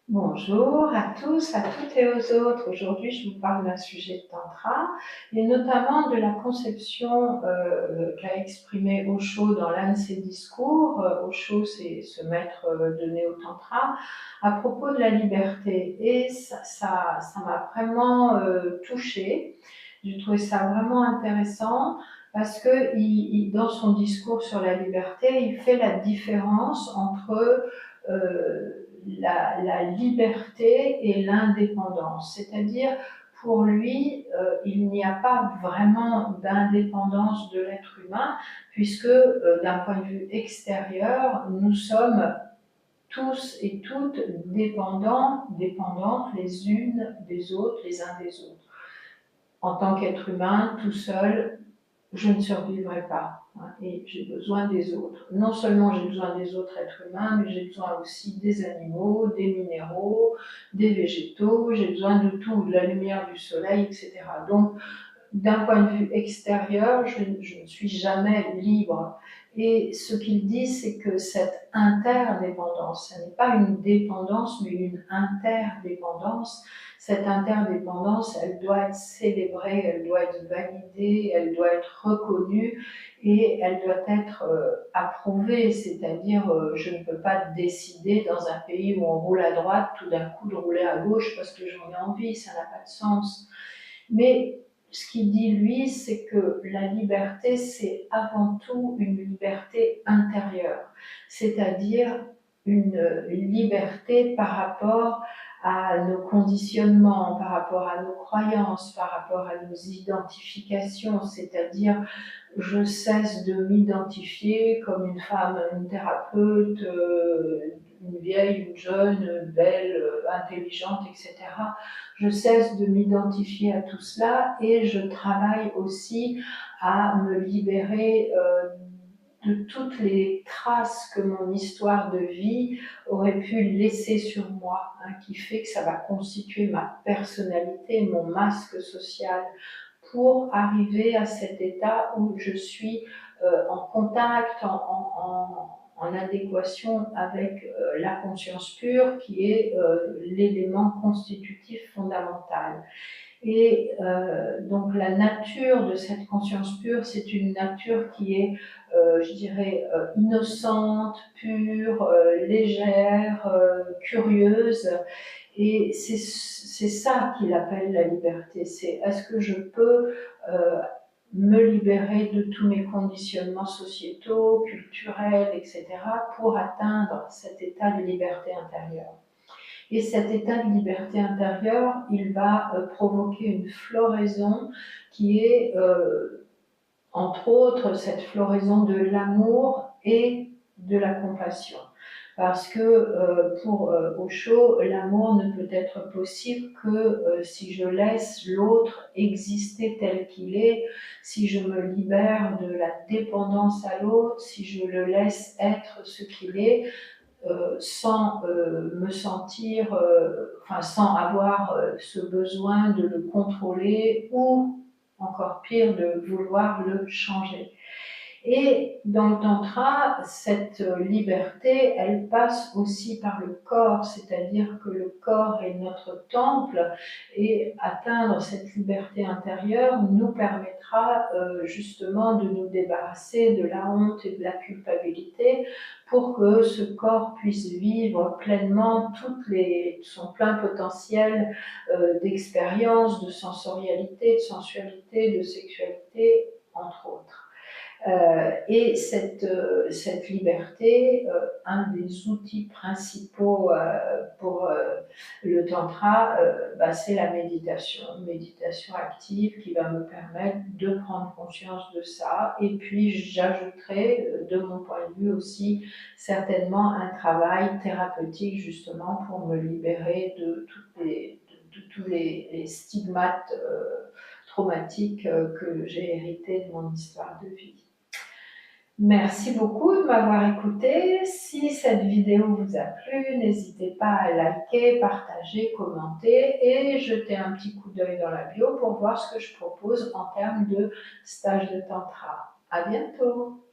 Bonjour à tous, à toutes et aux autres. Aujourd'hui, je vous parle d'un sujet de tantra et notamment de la conception qu'a exprimé Osho dans l'un de ses discours. Osho, c'est ce maître de néo-tantra, à propos de la liberté. Et ça m'a vraiment touchée. J'ai trouvé ça vraiment intéressant parce que dans son discours sur la liberté, il fait la différence entre la liberté et l'indépendance. C'est-à-dire, pour lui, il n'y a pas vraiment d'indépendance de l'être humain, puisque d'un point de vue extérieur, nous sommes tous et toutes dépendantes les unes des autres, les uns des autres. En tant qu'être humain, tout seul, je ne survivrai pas. Et j'ai besoin des autres. Non seulement j'ai besoin des autres êtres humains, mais j'ai besoin aussi des animaux, des minéraux, des végétaux, j'ai besoin de tout, de la lumière du soleil, etc. Donc, d'un point de vue extérieur, je ne suis jamais libre. Et ce qu'il dit, c'est que cette interdépendance, ce n'est pas une dépendance, mais une interdépendance. Cette interdépendance, elle doit être célébrée, elle doit être validée, elle doit être reconnue et elle doit être approuvée. C'est-à-dire, je ne peux pas décider dans un pays où on roule à droite, tout d'un coup de rouler à gauche parce que j'en ai envie, ça n'a pas de sens. Mais ce qu'il dit, lui, c'est que la liberté, c'est avant tout une liberté intérieure, c'est-à-dire une liberté par rapport à nos conditionnements, par rapport à nos croyances, par rapport à nos identifications, c'est-à-dire je cesse de m'identifier comme une femme, une thérapeute, une vieille, une jeune, belle, intelligente, etc. Je cesse de m'identifier à tout cela et je travaille aussi à me libérer de toutes les traces que mon histoire de vie aurait pu laisser sur moi, qui fait que ça va constituer ma personnalité, mon masque social, pour arriver à cet état où je suis en contact, en adéquation avec la conscience pure, qui est l'élément constitutif fondamental. Et donc la nature de cette conscience pure, c'est une nature qui est, je dirais, innocente, pure, légère, curieuse. Et c'est ça qu'il appelle la liberté. C'est est-ce que je peux me libérer de tous mes conditionnements sociétaux, culturels, etc., pour atteindre cet état de liberté intérieure. Et cet état de liberté intérieure, il va provoquer une floraison qui est, entre autres, cette floraison de l'amour et de la compassion. Parce que pour Osho, l'amour ne peut être possible que si je laisse l'autre exister tel qu'il est, si je me libère de la dépendance à l'autre, si je le laisse être ce qu'il est, sans me sentir, sans avoir ce besoin de le contrôler ou encore pire de vouloir le changer. Et dans le tantra, cette liberté, elle passe aussi par le corps, c'est-à-dire que le corps est notre temple et atteindre cette liberté intérieure nous permettra justement de nous débarrasser de la honte et de la culpabilité pour que ce corps puisse vivre pleinement son plein potentiel d'expérience, de sensorialité, de sensualité, de sexualité, entre autres. Et cette liberté, un des outils principaux pour le tantra, c'est la méditation active qui va me permettre de prendre conscience de ça. Et puis j'ajouterai, de mon point de vue aussi, certainement un travail thérapeutique justement pour me libérer de tous les stigmates traumatiques que j'ai hérités de mon histoire de vie. Merci beaucoup de m'avoir écouté. Si cette vidéo vous a plu, n'hésitez pas à liker, partager, commenter et jeter un petit coup d'œil dans la bio pour voir ce que je propose en termes de stage de tantra. À bientôt!